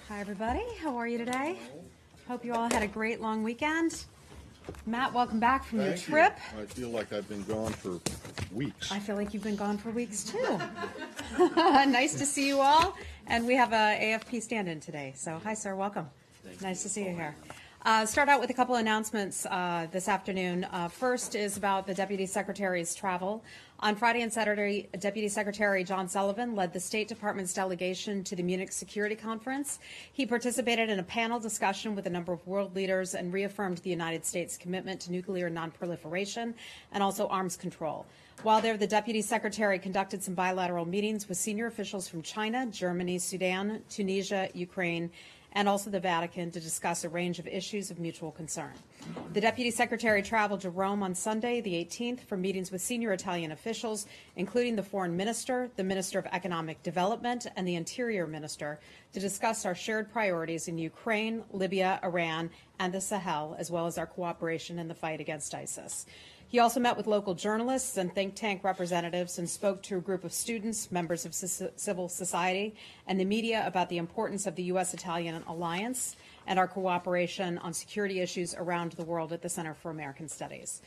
Hi, everybody. How are you today? Hope you all had a great long weekend. Matt, welcome back from your trip. I feel like I've been gone for weeks. I feel like you've been gone for weeks, too. Nice to see you all. And we have a AFP stand-in today. So, hi, sir. Welcome. Nice to see you here. Start out with a couple announcements this afternoon. First is about the Deputy Secretary's travel. On Friday and Saturday, Deputy Secretary John Sullivan led the State Department's delegation to the Munich Security Conference. He participated in a panel discussion with a number of world leaders and reaffirmed the United States' commitment to nuclear nonproliferation and also arms control. While there, the Deputy Secretary conducted some bilateral meetings with senior officials from China, Germany, Sudan, Tunisia, Ukraine, and also the Vatican to discuss a range of issues of mutual concern. The Deputy Secretary traveled to Rome on Sunday, the 18th, for meetings with senior Italian officials, including the Foreign Minister, the Minister of Economic Development, and the Interior Minister, to discuss our shared priorities in Ukraine, Libya, Iran, and the Sahel, as well as our cooperation in the fight against ISIS. He also met with local journalists and think tank representatives and spoke to a group of students, members of civil society, and the media about the importance of the U.S.-Italian alliance and our cooperation on security issues around the world at the Center for American Studies.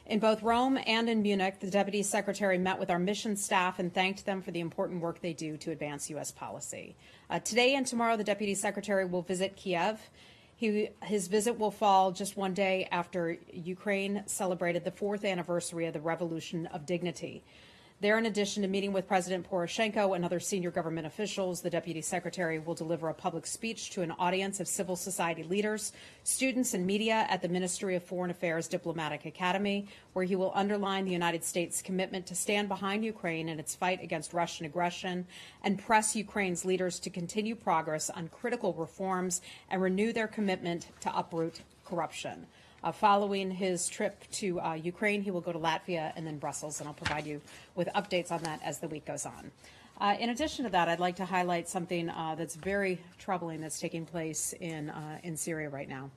In both Rome and in Munich, the Deputy Secretary met with our mission staff and thanked them for the important work they do to advance U.S. policy. Today and tomorrow, the Deputy Secretary will visit Kiev. His visit will fall just one day after Ukraine celebrated the 4th anniversary of the Revolution of Dignity. There, in addition to meeting with President Poroshenko and other senior government officials, the Deputy Secretary will deliver a public speech to an audience of civil society leaders, students, and media at the Ministry of Foreign Affairs Diplomatic Academy, where he will underline the United States' commitment to stand behind Ukraine in its fight against Russian aggression and press Ukraine's leaders to continue progress on critical reforms and renew their commitment to uproot corruption. Following his trip to Ukraine, he will go to Latvia and then Brussels, and I'll provide you with updates on that as the week goes on. In addition to that, I'd like to highlight something that's very troubling that's taking place in Syria right now.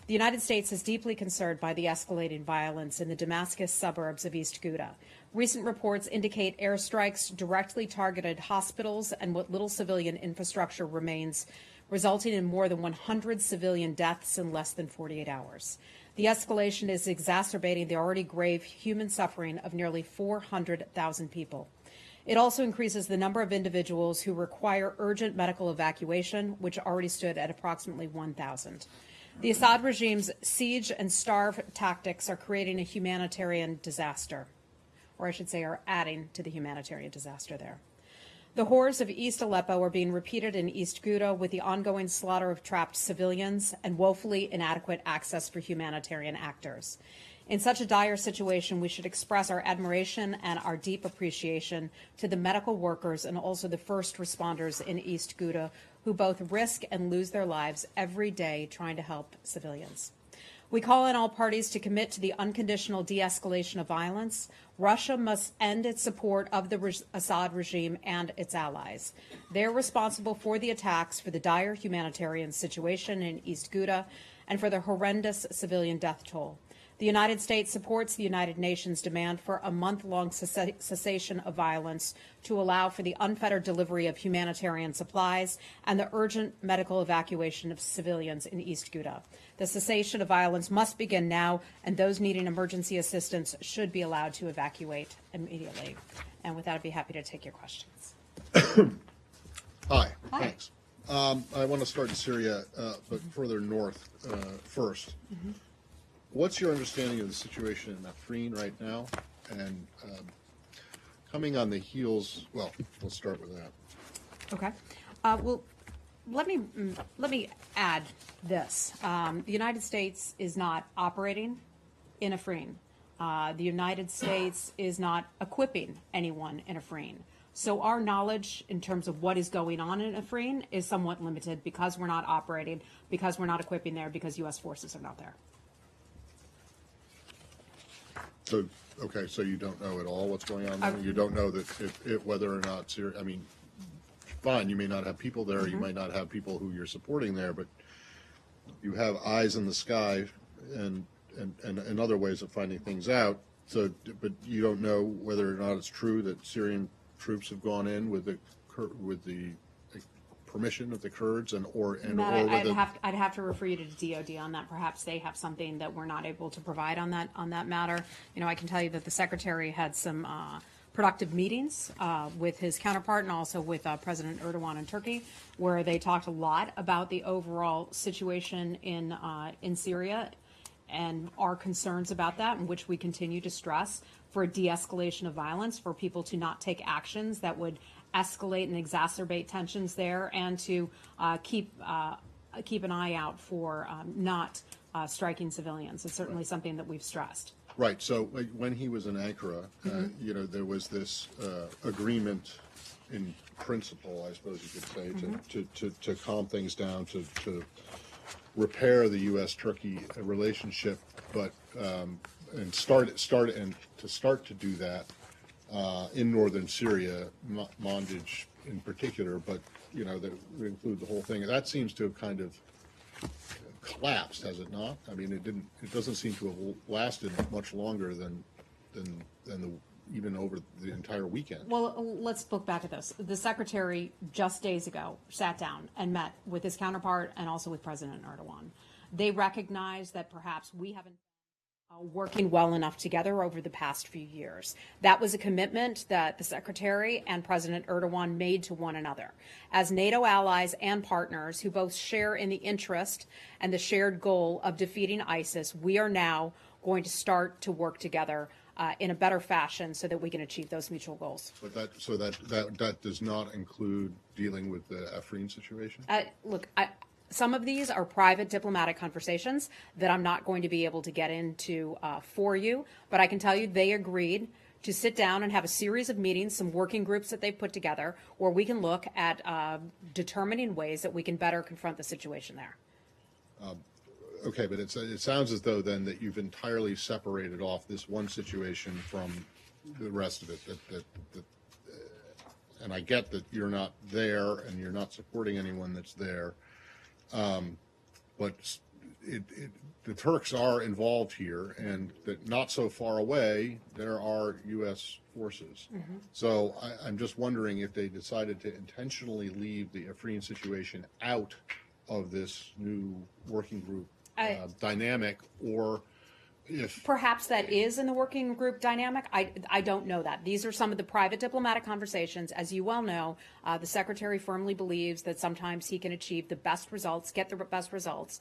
The United States is deeply concerned by the escalating violence in the Damascus suburbs of East Ghouta. Recent reports indicate airstrikes directly targeted hospitals and what little civilian infrastructure remains, resulting in more than 100 civilian deaths in less than 48 hours. The escalation is exacerbating the already grave human suffering of nearly 400,000 people. It also increases the number of individuals who require urgent medical evacuation, which already stood at approximately 1,000. The Assad regime's siege and starve tactics are creating a humanitarian disaster, or I should say are adding to the humanitarian disaster there. The horrors of East Aleppo are being repeated in East Ghouta with the ongoing slaughter of trapped civilians and woefully inadequate access for humanitarian actors. In such a dire situation, we should express our admiration and our deep appreciation to the medical workers and also the first responders in East Ghouta who both risk and lose their lives every day trying to help civilians. We call on all parties to commit to the unconditional de-escalation of violence. Russia must end its support of the Assad regime and its allies. They're responsible for the attacks, for the dire humanitarian situation in East Ghouta, and for the horrendous civilian death toll. The United States supports the United Nations' demand for a month-long cessation of violence to allow for the unfettered delivery of humanitarian supplies and the urgent medical evacuation of civilians in East Ghouta. The cessation of violence must begin now, and those needing emergency assistance should be allowed to evacuate immediately. And with that, I'd be happy to take your questions. Hi. Thanks. I want to start in Syria, but further north first. Mm-hmm. What's your understanding of the situation in Afrin right now? And coming on the heels, well, we'll start with that. Okay. Well, let me add this. The United States is not operating in Afrin. The United States is not equipping anyone in Afrin. So our knowledge in terms of what is going on in Afrin is somewhat limited because we're not operating, because we're not equipping there, because U.S. forces are not there. So, okay, so you don't know at all what's going on there? You don't know that whether or not Syria, I mean, fine, you may not have people there, you might not have people who you're supporting there, but you have eyes in the sky and other ways of finding things out. So, but you don't know whether or not it's true that Syrian troops have gone in with the permission of the Kurds Matt, or whether. I'd have to refer you to DOD on that. Perhaps they have something that we're not able to provide on that matter. I can tell you that the Secretary had some productive meetings with his counterpart and also with President Erdogan in Turkey, where they talked a lot about the overall situation in Syria and our concerns about that, in which we continue to stress for a de-escalation of violence, for people to not take actions that would escalate and exacerbate tensions there, and to keep an eye out for not striking civilians. It's certainly something that we've stressed. Right. So when he was in Ankara, there was this agreement in principle, I suppose you could say, to calm things down, to repair the U.S.-Turkey relationship, but and to start to do that in northern Syria, Mandij in particular, but that would include the whole thing. That seems to have kind of collapsed, has it not? I mean, it doesn't seem to have lasted much longer than even over the entire weekend. Well, let's look back at this. The Secretary just days ago sat down and met with his counterpart and also with President Erdogan. They recognized that perhaps we haven't working well enough together over the past few years. That was a commitment that the Secretary and President Erdogan made to one another. As NATO allies and partners who both share in the interest and the shared goal of defeating ISIS, we are now going to start to work together in a better fashion so that we can achieve those mutual goals. But that does not include dealing with the Afrin situation? Look, some of these are private diplomatic conversations that I'm not going to be able to get into for you, but I can tell you they agreed to sit down and have a series of meetings, some working groups that they've put together, where we can look at determining ways that we can better confront the situation there. Okay, but it sounds as though then that you've entirely separated off this one situation from the rest of it. And I get that you're not there and you're not supporting anyone that's there. But the Turks are involved here, and that not so far away there are U.S. forces. Mm-hmm. So I'm just wondering if they decided to intentionally leave the Afrin situation out of this new working group dynamic, or if perhaps that is in the working group dynamic. I don't know that. These are some of the private diplomatic conversations. As you well know, the Secretary firmly believes that sometimes he can achieve the best results, get the best results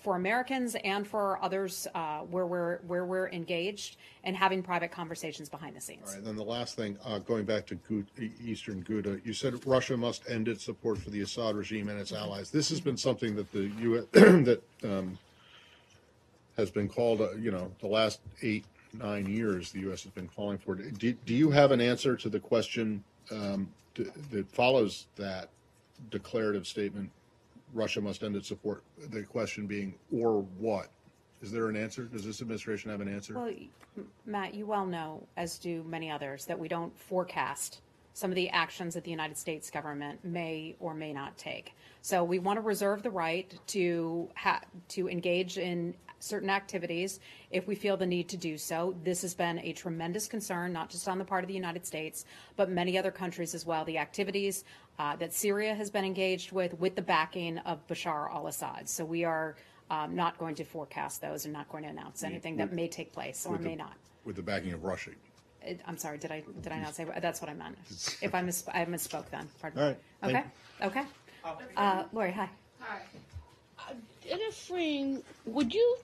for Americans and for others where we're engaged and having private conversations behind the scenes. All right, then the last thing, going back to Eastern Ghouta, you said Russia must end its support for the Assad regime and its allies. This has been something that the U.S. has been called, the last 8-9 years, the U.S. has been calling for it. Do you have an answer to the question that follows that declarative statement, Russia must end its support, the question being, or what? Is there an answer? Does this administration have an answer? Well, Matt, you well know, as do many others, that we don't forecast some of the actions that the United States government may or may not take. So we want to reserve the right to engage in certain activities if we feel the need to do so. This has been a tremendous concern, not just on the part of the United States, but many other countries as well. The activities that Syria has been engaged with the backing of Bashar al-Assad. So we are not going to forecast those and not going to announce anything that may take place or may not. With the backing of Russia. I'm sorry, did I not say? That's what I meant. If I misspoke then. Pardon. All right. Okay. Lori, hi. Hi. In Afrin, do you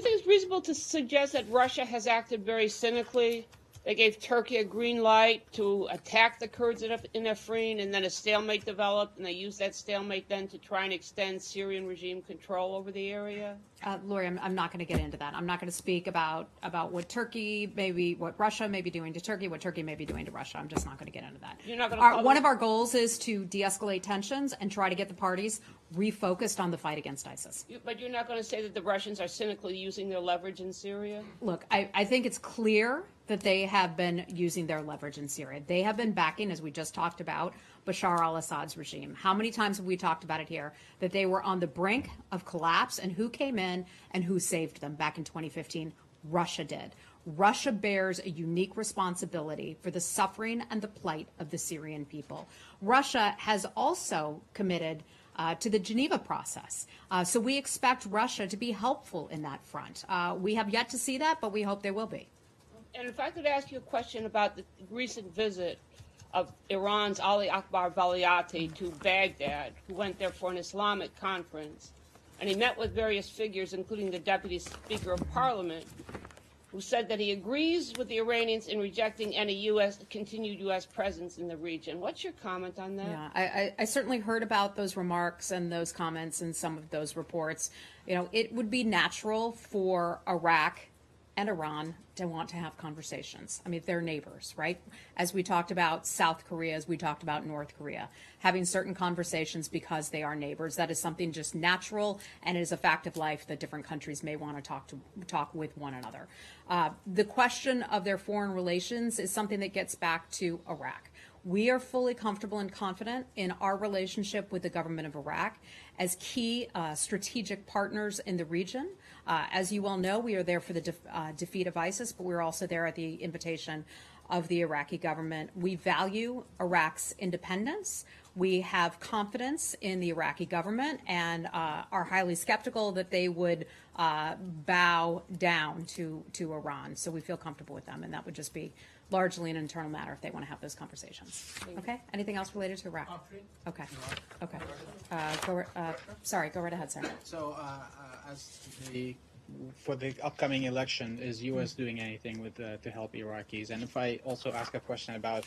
think it's reasonable to suggest that Russia has acted very cynically? They gave Turkey a green light to attack the Kurds in Afrin, and then a stalemate developed, and they used that stalemate then to try and extend Syrian regime control over the area? Lori, I'm not going to get into that. I'm not going to speak about what Russia may be doing to Turkey, what Turkey may be doing to Russia. I'm just not going to get into that. You're not going to one of our goals is to de-escalate tensions and try to get the parties refocused on the fight against ISIS. But you're not going to say that the Russians are cynically using their leverage in Syria? Look, I think it's clear that they have been using their leverage in Syria. They have been backing, as we just talked about, Bashar al-Assad's regime. How many times have we talked about it here, that they were on the brink of collapse, and who came in and who saved them back in 2015? Russia did. Russia bears a unique responsibility for the suffering and the plight of the Syrian people. Russia has also committed to the Geneva process. So we expect Russia to be helpful in that front. We have yet to see that, but we hope they will be. And if I could ask you a question about the recent visit of Iran's Ali Akbar Valiati to Baghdad, who went there for an Islamic conference, and he met with various figures, including the Deputy Speaker of Parliament, who said that he agrees with the Iranians in rejecting any continued U.S. presence in the region. What's your comment on that? Yeah, I certainly heard about those remarks and those comments and some of those reports. You know, it would be natural for Iraq and Iran to want to have conversations. I mean, they're neighbors, right? As we talked about South Korea, as we talked about North Korea, having certain conversations because they are neighbors, that is something just natural, and it is a fact of life that different countries may want to talk with one another. The question of their foreign relations is something that gets back to Iraq. We are fully comfortable and confident in our relationship with the government of Iraq as key strategic partners in the region. As you well know, we are there for the defeat of ISIS, but we're also there at the invitation of the Iraqi government. We value Iraq's independence. We have confidence in the Iraqi government and are highly skeptical that they would bow down to Iran. So we feel comfortable with them, and that would just be largely an internal matter if they want to have those conversations. Okay? Anything else related to Iraq? Okay. Okay. Go right ahead, sir. So, for the upcoming election, is U.S. doing anything with to help Iraqis? And if I also ask a question about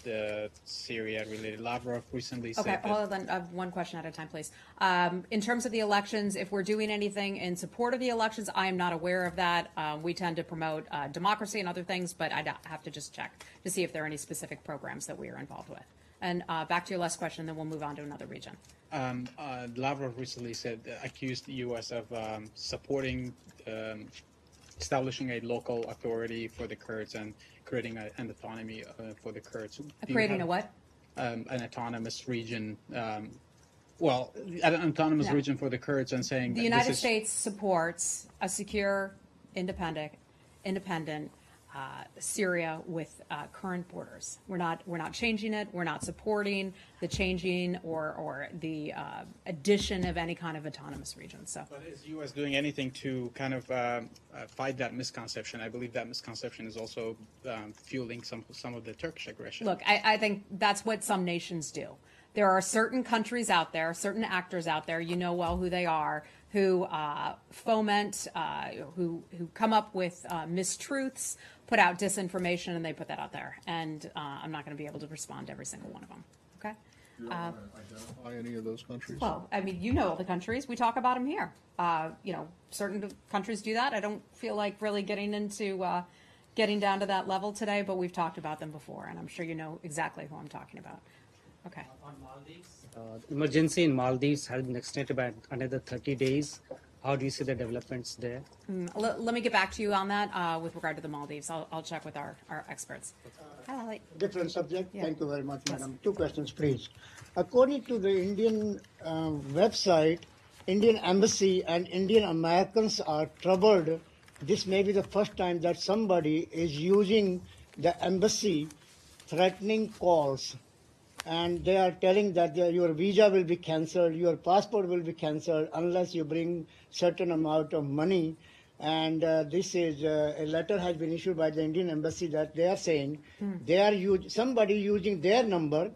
Syria-related, Lavrov recently said Okay, hold on. One question at a time, please. In terms of the elections, if we're doing anything in support of the elections, I am not aware of that. We tend to promote democracy and other things, but I'd have to just check to see if there are any specific programs that we are involved with. And back to your last question, then we'll move on to another region. Lavrov recently accused the U.S. of supporting establishing a local authority for the Kurds and creating an autonomy for the Kurds. Creating a what? An autonomous region. An autonomous region for the Kurds, and saying the United States supports a secure, independent Syria with current borders. We're not changing it. We're not supporting the changing or the addition of any kind of autonomous region. So, but is the U.S. doing anything to kind of fight that misconception? I believe that misconception is also fueling some of the Turkish aggression. Look, I think that's what some nations do. There are certain countries out there, certain actors out there, you know well who they are, who foment, who come up with mistruths, put out disinformation, and they put that out there. And I'm not going to be able to respond to every single one of them. Okay? You don't want to identify any of those countries? Well, I mean, you know all the countries. We talk about them here. Certain countries do that. I don't feel like really getting down to that level today, but we've talked about them before, and I'm sure you know exactly who I'm talking about. Okay. On Maldives, emergency in Maldives has been extended by another 30 days. How do you see the developments there? Let me get back to you on that with regard to the Maldives. I'll check with our experts. Hi, Lali. Different subject. Yeah. Thank you very much, madam. Two questions, please. According to the Indian website, Indian Embassy and Indian Americans are troubled. This may be the first time that somebody is using the embassy threatening calls. And they are telling that your visa will be cancelled, your passport will be cancelled unless you bring certain amount of money. And this is a letter has been issued by the Indian Embassy that they are saying they are somebody using their number,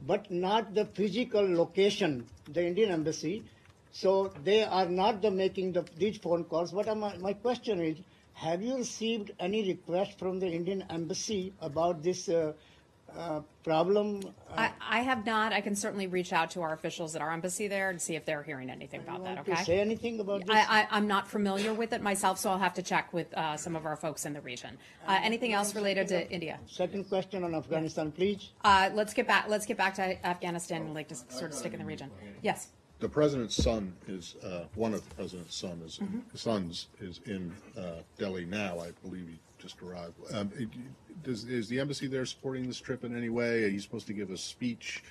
but not the physical location, the Indian Embassy. So they are not making these phone calls. But my question is, have you received any request from the Indian Embassy about this problem? I have not. I can certainly reach out to our officials at our embassy there and see if they're hearing anything about that. Okay. To say anything about this? I'm not familiar with it myself, so I'll have to check with some of our folks in the region. Anything else related to India? Second question on Afghanistan, please. Let's get back to Afghanistan and like just sort of stick in the region. Yes. The president's son is one of the president's sons is in Delhi now. I believe he just arrived. Is the embassy there supporting this trip in any way? Are you supposed to give a speech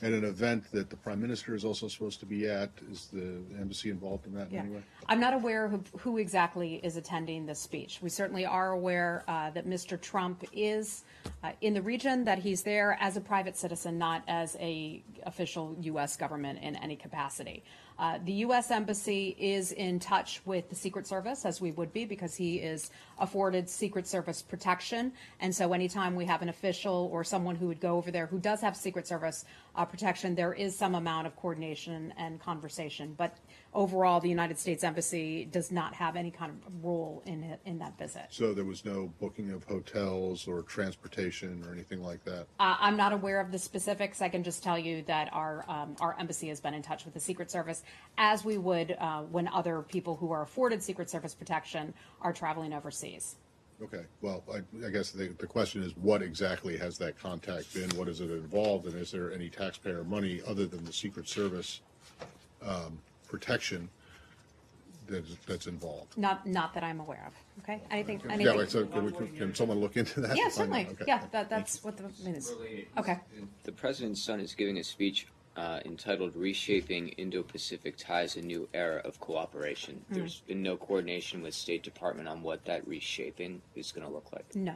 And an event that the Prime Minister is also supposed to be at, is the embassy involved in that in Yeah. any way? I'm not aware of who exactly is attending this speech. We certainly are aware that Mr. Trump is in the region, that he's there as a private citizen, not as a official U.S. government in any capacity. The U.S. Embassy is in touch with the Secret Service, as we would be, because he is afforded Secret Service protection. And so anytime we have an official or someone who would go over there who does have Secret Service protection, there is some amount of coordination and conversation. But overall, the United States Embassy does not have any kind of role in that visit. So there was no booking of hotels or transportation or anything like that? I'm not aware of the specifics. I can just tell you that our embassy has been in touch with the Secret Service, as we would when other people who are afforded Secret Service protection are traveling overseas. Okay, well, I guess the question is, what exactly has that contact been? What is it involved? And is there any taxpayer money other than the Secret Service protection that's involved? Not that I'm aware of. Okay. Anything? Yeah, wait, so can someone look into that? Yeah, to find out? certainly. Okay. Yeah, that's what the means. Okay. The president's son is giving a speech entitled Reshaping Indo-Pacific Ties, a New Era of Cooperation. There's been no coordination with State Department on what that reshaping is going to look like. No,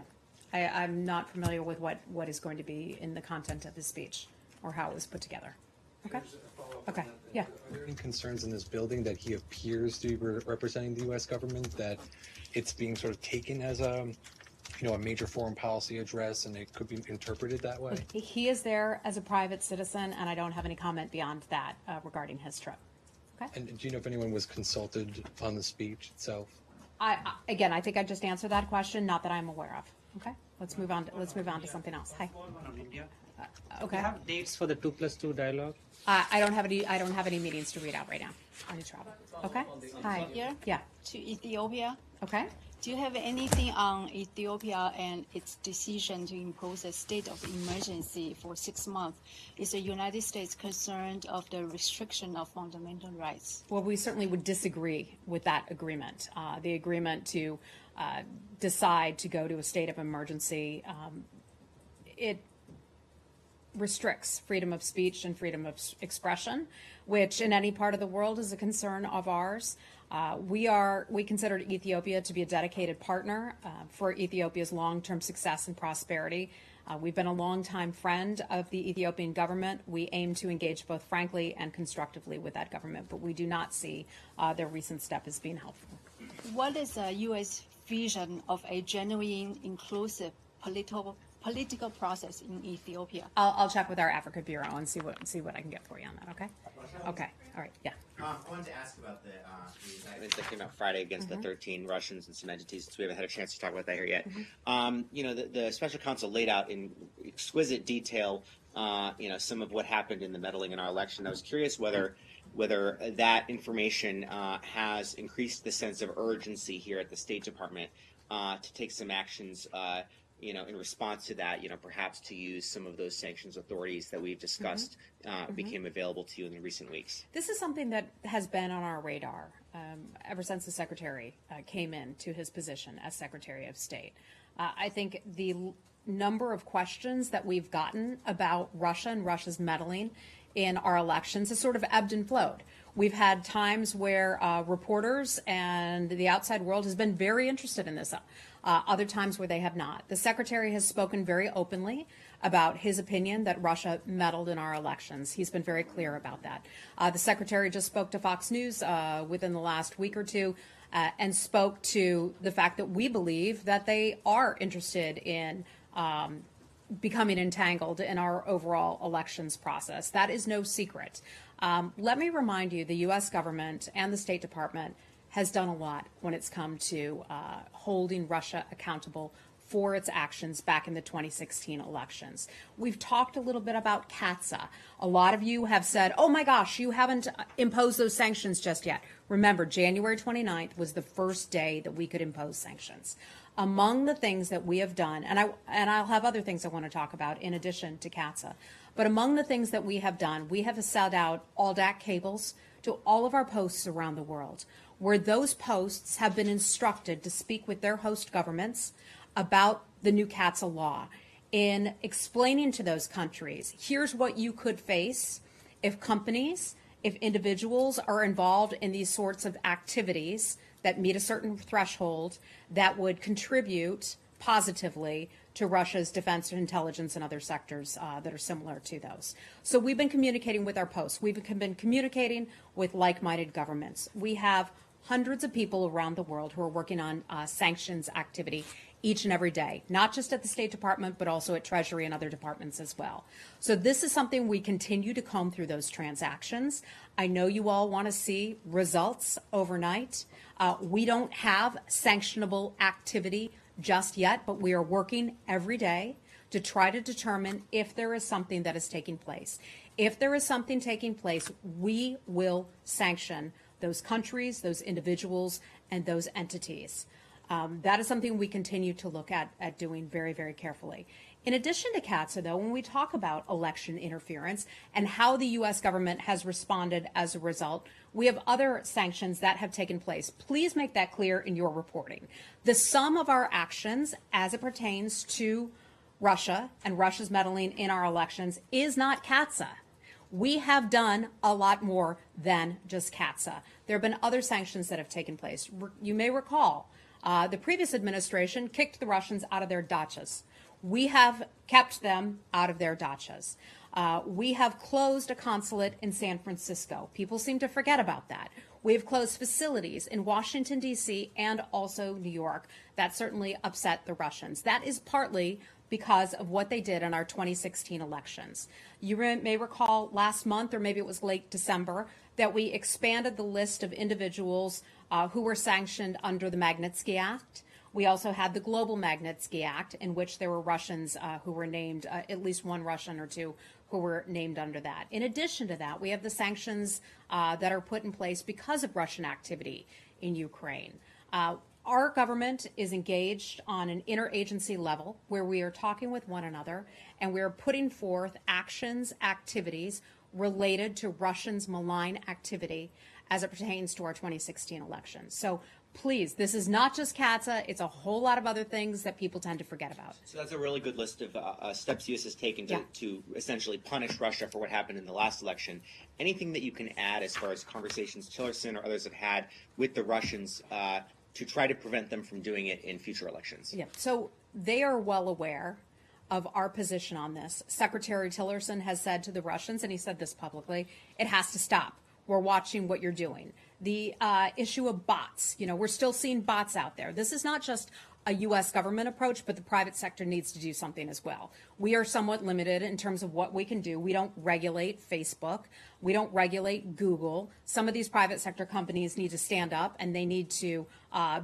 I'm not familiar with what is going to be in the content of his speech or how it was put together. Okay. Okay. Yeah. Are there any concerns in this building that he appears to be representing the U.S. government, that it's being sort of taken as a major foreign policy address and it could be interpreted that way? He is there as a private citizen, and I don't have any comment beyond that regarding his trip. Okay. And do you know if anyone was consulted on the speech itself? I think I just answered that question. Not that I'm aware of. Okay. Let's move on to something else. Hi. Okay. Do you have dates for the 2+2 dialogue? I don't have any meetings to read out right now. I need travel. Okay. Hi. Here Yeah. to Ethiopia. Okay. Do you have anything on Ethiopia and its decision to impose a state of emergency for 6 months? Is the United States concerned of the restriction of fundamental rights? Well, we certainly would disagree with that agreement. The agreement to decide to go to a state of emergency, it restricts freedom of speech and freedom of expression, which in any part of the world is a concern of ours. We consider Ethiopia to be a dedicated partner for Ethiopia's long-term success and prosperity. We've been a longtime friend of the Ethiopian government. We aim to engage both frankly and constructively with that government, but we do not see their recent step as being helpful. What is the U.S. vision of a genuine, inclusive political process in Ethiopia? I'll check with our Africa Bureau and see what I can get for you on that. Okay. Okay. All right. Yeah. I wanted to ask about the Events that came out Friday against the 13 Russians and some entities, since we haven't had a chance to talk about that here yet. The special counsel laid out in exquisite detail, some of what happened in the meddling in our election. I was curious whether that information has increased the sense of urgency here at the State Department to take some actions in response to that, perhaps to use some of those sanctions authorities that we've discussed became available to you in the recent weeks. This is something that has been on our radar ever since the Secretary came into his position as Secretary of State. I think the number of questions that we've gotten about Russia and Russia's meddling in our elections has sort of ebbed and flowed. We've had times where reporters and the outside world has been very interested in this, other times where they have not. The Secretary has spoken very openly about his opinion that Russia meddled in our elections. He's been very clear about that. The Secretary just spoke to Fox News within the last week or two and spoke to the fact that we believe that they are interested in becoming entangled in our overall elections process. That is no secret. Let me remind you, the U.S. government and the State Department has done a lot when it's come to holding Russia accountable for its actions back in the 2016 elections. We've talked a little bit about CAATSA. A lot of you have said, oh my gosh, you haven't imposed those sanctions just yet. Remember, January 29th was the first day that we could impose sanctions. Among the things that we have done, and I'll have other things I want to talk about in addition to CAATSA, but among the things that we have done, we have sent out ALDAC cables to all of our posts around the world, where those posts have been instructed to speak with their host governments about the new CAATSA law in explaining to those countries, here's what you could face if companies, if individuals are involved in these sorts of activities that meet a certain threshold that would contribute positively to Russia's defense and intelligence and other sectors that are similar to those. So we've been communicating with our posts. We've been communicating with like-minded governments. We have hundreds of people around the world who are working on sanctions activity each and every day, not just at the State Department, but also at Treasury and other departments as well. So this is something we continue to comb through those transactions. I know you all want to see results overnight. We don't have sanctionable activity just yet, but we are working every day to try to determine if there is something that is taking place. If there is something taking place, we will sanction those countries, those individuals, and those entities. That is something we continue to look at doing very, very carefully. In addition to CAATSA, though, when we talk about election interference and how the U.S. government has responded as a result, we have other sanctions that have taken place. Please make that clear in your reporting. The sum of our actions as it pertains to Russia and Russia's meddling in our elections is not CAATSA. We have done a lot more than just CAATSA. There have been other sanctions that have taken place. You may recall the previous administration kicked the Russians out of their dachas. We have kept them out of their dachas. We have closed a consulate in San Francisco. People seem to forget about that. We have closed facilities in Washington, D.C. and also New York. That certainly upset the Russians. That is partly because of what they did in our 2016 elections. You may recall last month, or maybe it was late December, that we expanded the list of individuals who were sanctioned under the Magnitsky Act. We also had the Global Magnitsky Act, in which there were Russians who were named, at least one Russian or two who were named under that. In addition to that, we have the sanctions that are put in place because of Russian activity in Ukraine. Our government is engaged on an interagency level where we are talking with one another and we are putting forth actions, activities related to Russians' malign activity as it pertains to our 2016 elections. So please, this is not just CAATSA, it's a whole lot of other things that people tend to forget about. So that's a really good list of steps the U.S. has taken to essentially punish Russia for what happened in the last election. Anything that you can add as far as conversations Tillerson or others have had with the Russians to try to prevent them from doing it in future elections? Yeah, so they are well aware of our position on this. Secretary Tillerson has said to the Russians, and he said this publicly, it has to stop. We're watching what you're doing. The issue of bots, we're still seeing bots out there. This is not just a U.S. government approach, but the private sector needs to do something as well. We are somewhat limited in terms of what we can do. We don't regulate Facebook. We don't regulate Google. Some of these private sector companies need to stand up and they need to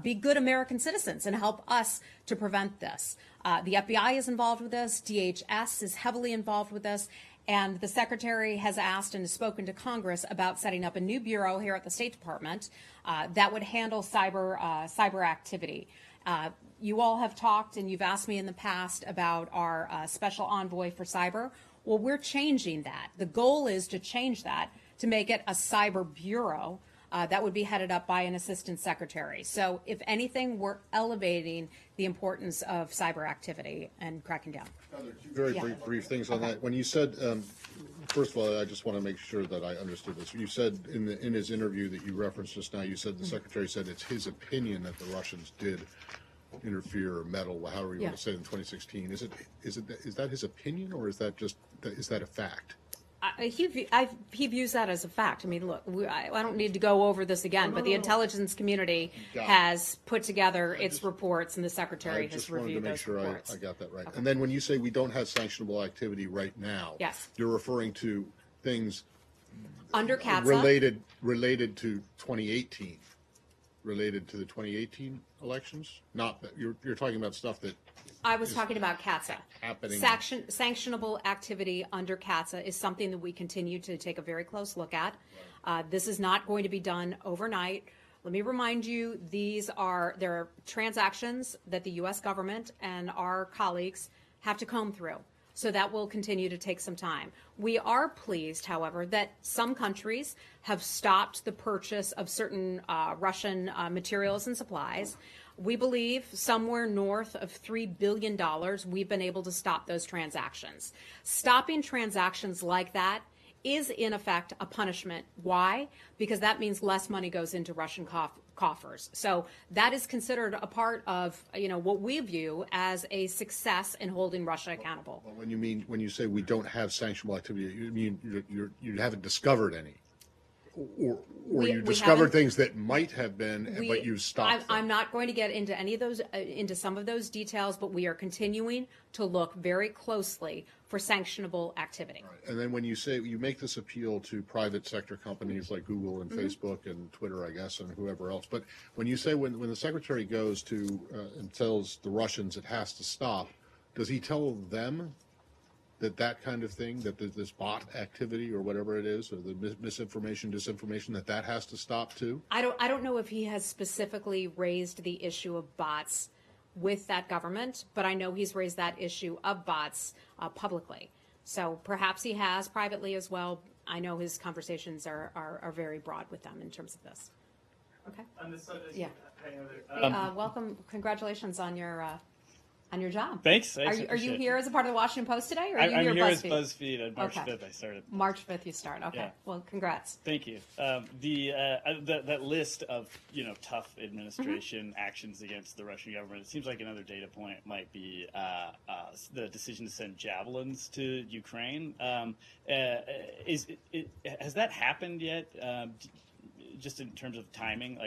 be good American citizens and help us to prevent this. The FBI is involved with this. DHS is heavily involved with this. And the Secretary has asked and has spoken to Congress about setting up a new bureau here at the State Department that would handle cyber activity. You all have talked and you've asked me in the past about our special envoy for cyber. Well, we're changing that. The goal is to change that to make it a cyber bureau that would be headed up by an assistant secretary. So if anything, we're elevating the importance of cyber activity and cracking down. Very brief things on that. When you said, first of all, I just want to make sure that I understood this. You said in his interview that you referenced just now, you said the secretary said it's his opinion that the Russians did interfere or meddle, however you want to say it, in 2016. Is that his opinion, or is that a fact? He views that as a fact. I mean, look, I don't need to go over this again, but the intelligence community has put together its reports, and the secretary has reviewed those reports. I got that right. Okay. And then when you say we don't have sanctionable activity right now, yes, you're referring to things under CAATSA related to 2018, related to the 2018 elections. Not that you're talking about stuff that. I was talking about CAATSA. Happening. Sanctionable activity under CAATSA is something that we continue to take a very close look at. Right. This is not going to be done overnight. Let me remind you, there are transactions that the U.S. government and our colleagues have to comb through. So that will continue to take some time. We are pleased, however, that some countries have stopped the purchase of certain Russian materials and supplies. We believe somewhere north of $3 billion, we've been able to stop those transactions. Stopping transactions like that is in effect a punishment. Why? Because that means less money goes into Russian coffers. So that is considered a part of, what we view as a success in holding Russia accountable. Well, when you say we don't have sanctionable activity, you mean you haven't discovered any, or you discovered things that might have been, but you stopped. I'm not going to get into any of those, into some of those details, but we are continuing to look very closely for sanctionable activity. Right. And then when you say you make this appeal to private sector companies like Google and Facebook and Twitter, I guess, and whoever else, but when you say when the secretary goes to and tells the Russians it has to stop, does he tell them that kind of thing, that this bot activity or whatever it is, or the misinformation, disinformation, that has to stop too? I don't know if he has specifically raised the issue of bots with that government, but I know he's raised that issue of bots publicly. So perhaps he has privately as well. I know his conversations are very broad with them in terms of this. Okay. Yeah. Welcome. Congratulations on your job. Thanks. Are you here as a part of the Washington Post today, or are you I'm here as BuzzFeed? BuzzFeed on March 5th. I started. March 5th you start. Okay. Yeah. Well, congrats. Thank you. That list of tough administration actions against the Russian government. It seems like another data point might be the decision to send javelins to Ukraine. Has that happened yet? Just in terms of timing,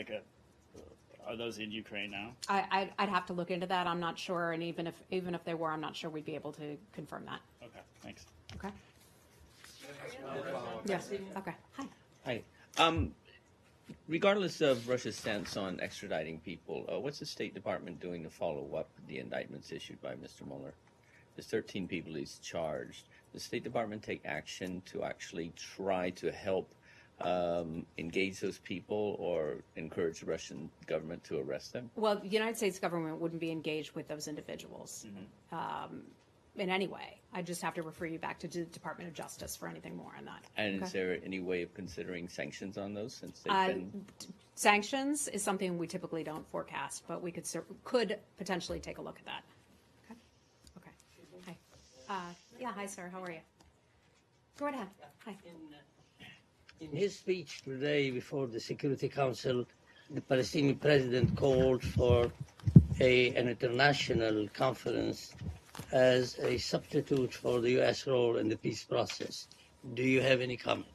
are those in Ukraine now? I'd have to look into that. I'm not sure, and even if they were, I'm not sure we'd be able to confirm that. Okay, thanks. Okay. Yes. Okay. Hi. Hi. Regardless of Russia's stance on extraditing people, what's the State Department doing to follow up the indictments issued by Mr. Mueller? There's 13 people he's charged. Does the State Department take action to actually try to help engage those people or encourage the Russian government to arrest them? Well, the United States government wouldn't be engaged with those individuals in any way. I just have to refer you back to the Department of Justice for anything more on that. And is there any way of considering sanctions on those since they've been... Sanctions is something we typically don't forecast, but we could potentially take a look at that. Okay. Okay. Hi. Yeah, hi, sir. How are you? Go right ahead. Hi. In his speech today before the Security Council, the Palestinian president called for an international conference as a substitute for the U.S. role in the peace process. Do you have any comment?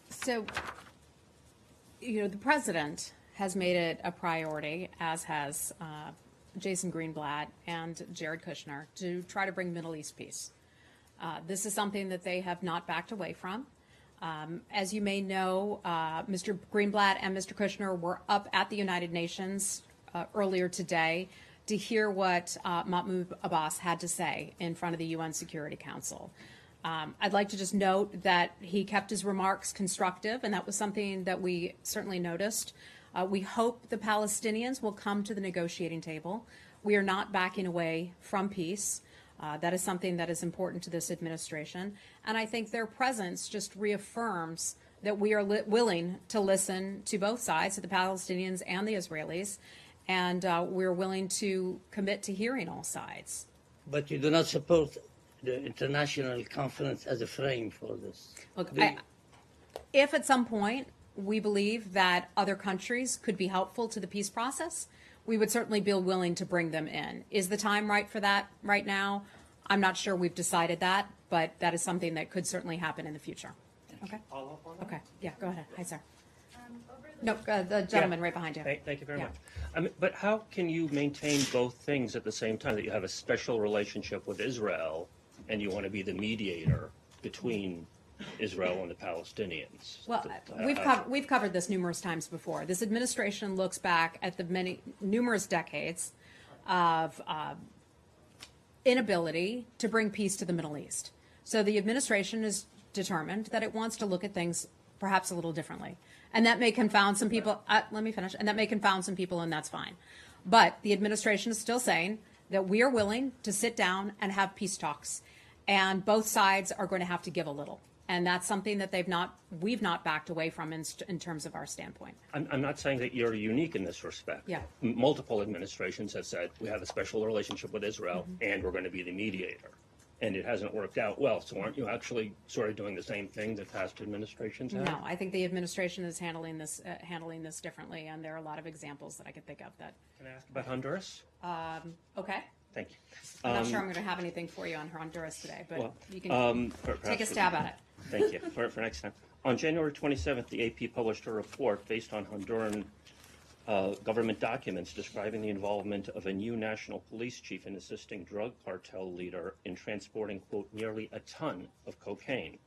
So, the president has made it a priority, as has Jason Greenblatt and Jared Kushner, to try to bring Middle East peace. This is something that they have not backed away from. As you may know, Mr. Greenblatt and Mr. Kushner were up at the United Nations earlier today to hear what Mahmoud Abbas had to say in front of the UN Security Council. I'd like to just note that he kept his remarks constructive, and that was something that we certainly noticed. We hope the Palestinians will come to the negotiating table. We are not backing away from peace. That is something that is important to this administration. And I think their presence just reaffirms that we are willing to listen to both sides, to the Palestinians and the Israelis, and we're willing to commit to hearing all sides. But you do not support the international conference as a frame for this? Look, if at some point we believe that other countries could be helpful to the peace process, we would certainly be willing to bring them in. Is the time right for that right now? I'm not sure we've decided that, but that is something that could certainly happen in the future. Okay. Follow up on that? Okay. Yeah, go ahead. Hi, sir. No, the gentleman right behind you. Thank you very much. But how can you maintain both things at the same time, that you have a special relationship with Israel and you want to be the mediator between Israel and the Palestinians? Well, we've covered this numerous times before. This administration looks back at the numerous decades of inability to bring peace to the Middle East. So the administration is determined that it wants to look at things perhaps a little differently. And that may confound some people. Let me finish. And that may confound some people, and that's fine. But the administration is still saying that we are willing to sit down and have peace talks. And both sides are going to have to give a little. And that's something that we've not backed away from in terms of our standpoint. I'm not saying that you're unique in this respect. Yeah. Multiple administrations have said we have a special relationship with Israel and we're going to be the mediator. And it hasn't worked out well. So aren't you actually sort of doing the same thing that past administrations have? No, I think the administration is handling this differently, and there are a lot of examples that I could think of that. Can I ask about Honduras? Okay. Thank you. I'm not sure I'm going to have anything for you on Honduras today, but Well, you can perhaps take a stab at it. Thank you. For next time. On January 27th, the AP published a report based on Honduran government documents describing the involvement of a new national police chief in assisting drug cartel leader in transporting, quote, nearly a ton of cocaine.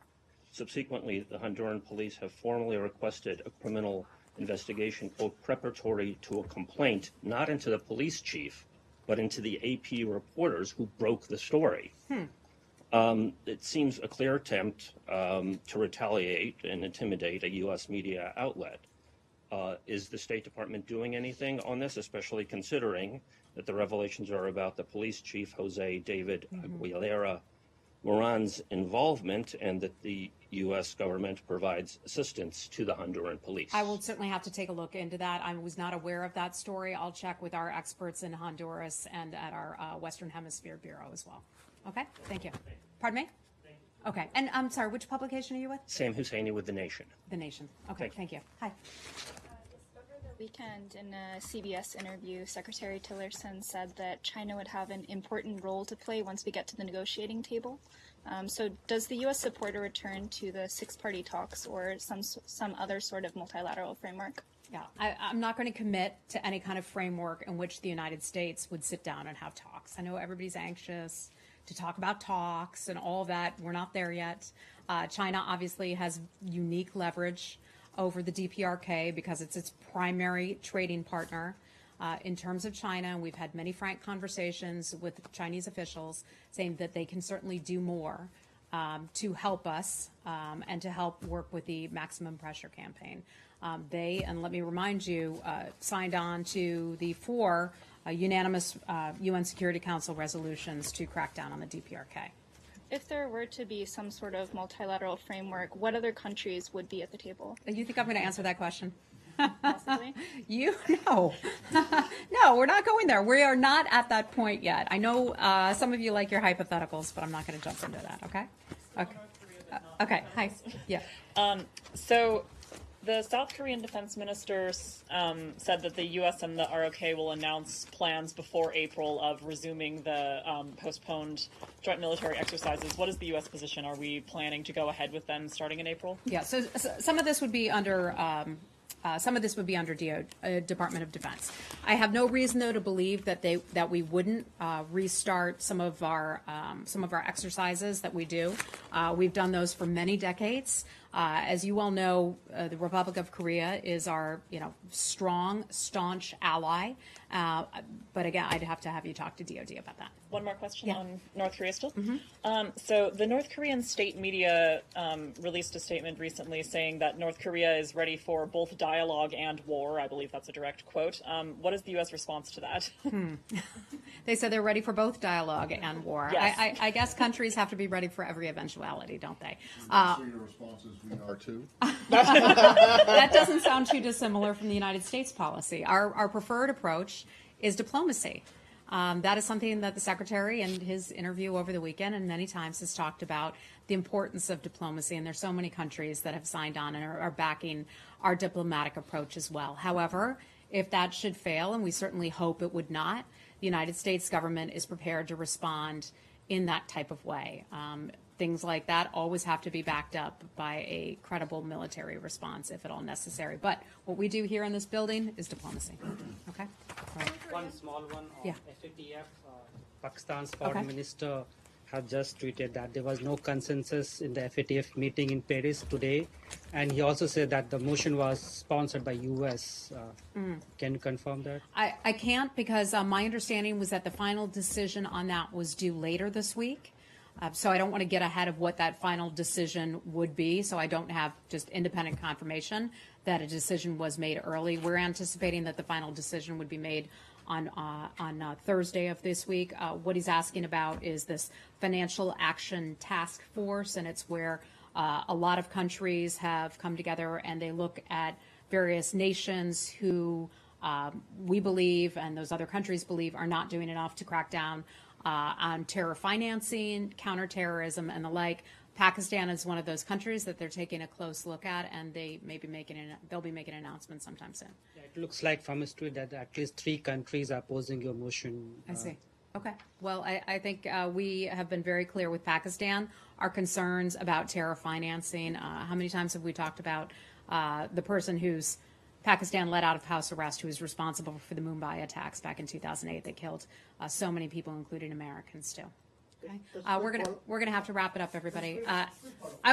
Subsequently, the Honduran police have formally requested a criminal investigation, quote, preparatory to a complaint, not into the police chief, but into the AP reporters who broke the story. It seems a clear attempt to retaliate and intimidate a U.S. media outlet. Is the State Department doing anything on this, especially considering that the revelations are about the police chief, Jose David Aguilera Moran's involvement, and that the U.S. government provides assistance to the Honduran police? I will certainly have to take a look into that. I was not aware of that story. I'll check with our experts in Honduras and at our Western Hemisphere Bureau as well. Okay, thank you. Pardon me? Okay, and I'm sorry, which publication are you with? Sam Husseini with The Nation. The Nation. Okay, thank you. Hi. Over the weekend, in a CBS interview, Secretary Tillerson said that China would have an important role to play once we get to the negotiating table. So does the U.S. support a return to the six-party talks or some other sort of multilateral framework? Yeah, I'm not going to commit to any kind of framework in which the United States would sit down and have talks. I know everybody's anxious to talk about talks and all that. We're not there yet. China obviously has unique leverage over the DPRK because it's its primary trading partner. In terms of China, and we've had many frank conversations with Chinese officials saying that they can certainly do more to help us and to help work with the maximum pressure campaign. They, and let me remind you, signed on to the 4 unanimous UN Security Council resolutions to crack down on the DPRK. If there were to be some sort of multilateral framework, what other countries would be at the table? You think I'm going to answer that question? Possibly. No, we're not going there. We are not at that point yet. I know some of you like your hypotheticals, but I'm not going to jump into that. Okay. Okay. Hi. Yeah. So the South Korean defense minister said that the U.S. and the ROK will announce plans before April of resuming the postponed joint military exercises. What is the U.S. position? Are we planning to go ahead with them starting in April? Yeah. So some of this would be under. Department of Defense. I have no reason, though, to believe that we wouldn't restart some of our exercises that we do. We've done those for many decades. As you all know, the Republic of Korea is our strong, staunch ally. But again, I'd have to have you talk to DoD about that. One more question on North Korea still. So the North Korean state media released a statement recently saying that North Korea is ready for both dialogue and war. I believe that's a direct quote. What is the U.S. response to that? They said they're ready for both dialogue and war. Yes. I guess countries have to be ready for every eventuality, don't they? So your response is we are too? That doesn't sound too dissimilar from the United States policy. Our preferred approach is diplomacy. That is something that the Secretary in his interview over the weekend and many times has talked about, the importance of diplomacy, and there's so many countries that have signed on and are backing our diplomatic approach as well. However, if that should fail, and we certainly hope it would not, the United States government is prepared to respond in that type of way. Things like that always have to be backed up by a credible military response if at all necessary. But what we do here in this building is diplomacy. Okay? Right. One small one on Yeah. FATF. Pakistan's foreign minister has just tweeted that there was no consensus in the FATF meeting in Paris today. And he also said that the motion was sponsored by U.S. Can you confirm that? I can't, because my understanding was that the final decision on that was due later this week. So I don't want to get ahead of what that final decision would be. So I don't have just independent confirmation that a decision was made early. We're anticipating that the final decision would be made on Thursday of this week. What he's asking about is this Financial Action Task Force, and it's where A lot of countries have come together and they look at various nations who we believe and those other countries believe are not doing enough to crack down on terror financing, counterterrorism, and the like. Pakistan is one of those countries that they're taking a close look at, and they'll be making an announcement sometime soon. Yeah, it looks like from history that at least 3 countries are opposing your motion. I see. Okay. Well, I think we have been very clear with Pakistan, our concerns about terror financing. How many times have we talked about the person who's Pakistan let out of house arrest who was responsible for the Mumbai attacks back in 2008 that killed so many people, including Americans too. Okay. We're gonna have to wrap it up, everybody.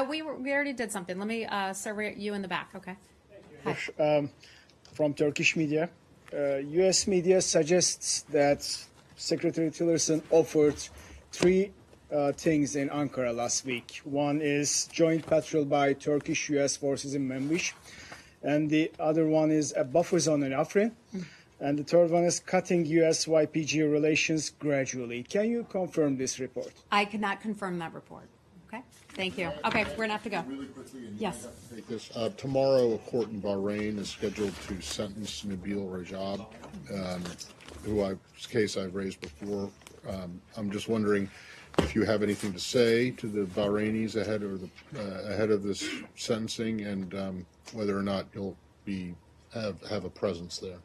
We already did something. Let me start you in the back. Okay. From Turkish media, U.S. media suggests that Secretary Tillerson offered 3 things in Ankara last week. One is joint patrol by Turkish U.S. forces in Manbij, and the other one is a buffer zone in Afrin. And the third one is cutting U.S.-YPG relations gradually. Can you confirm this report? I cannot confirm that report. Okay. Thank you. Okay, we're gonna have to go. Really quickly, and yes. Take this. Tomorrow, a court in Bahrain is scheduled to sentence Nabil Rajab, whose case I've raised before. I'm just wondering if you have anything to say to the Bahrainis ahead of this sentencing, and whether or not you'll have a presence there.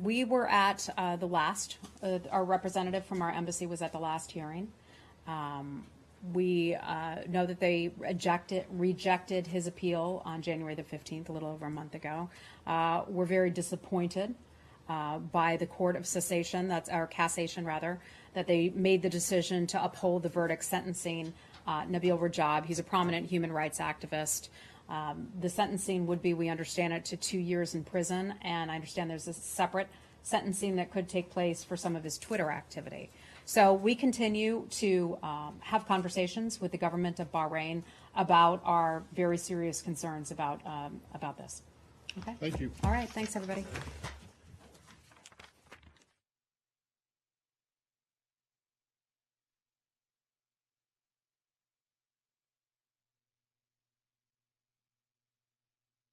We were at the last, our representative from our embassy was at the last hearing. We know that they rejected his appeal on January the 15th, a little over a month ago. We're very disappointed by the Court of Cassation, that they made the decision to uphold the verdict sentencing Nabil Rajab. He's a prominent human rights activist. The sentencing would be, we understand it, to 2 years in prison, and I understand there's a separate sentencing that could take place for some of his Twitter activity. So we continue to have conversations with the government of Bahrain about our very serious concerns about this. Okay. Thank you. All right. Thanks, everybody.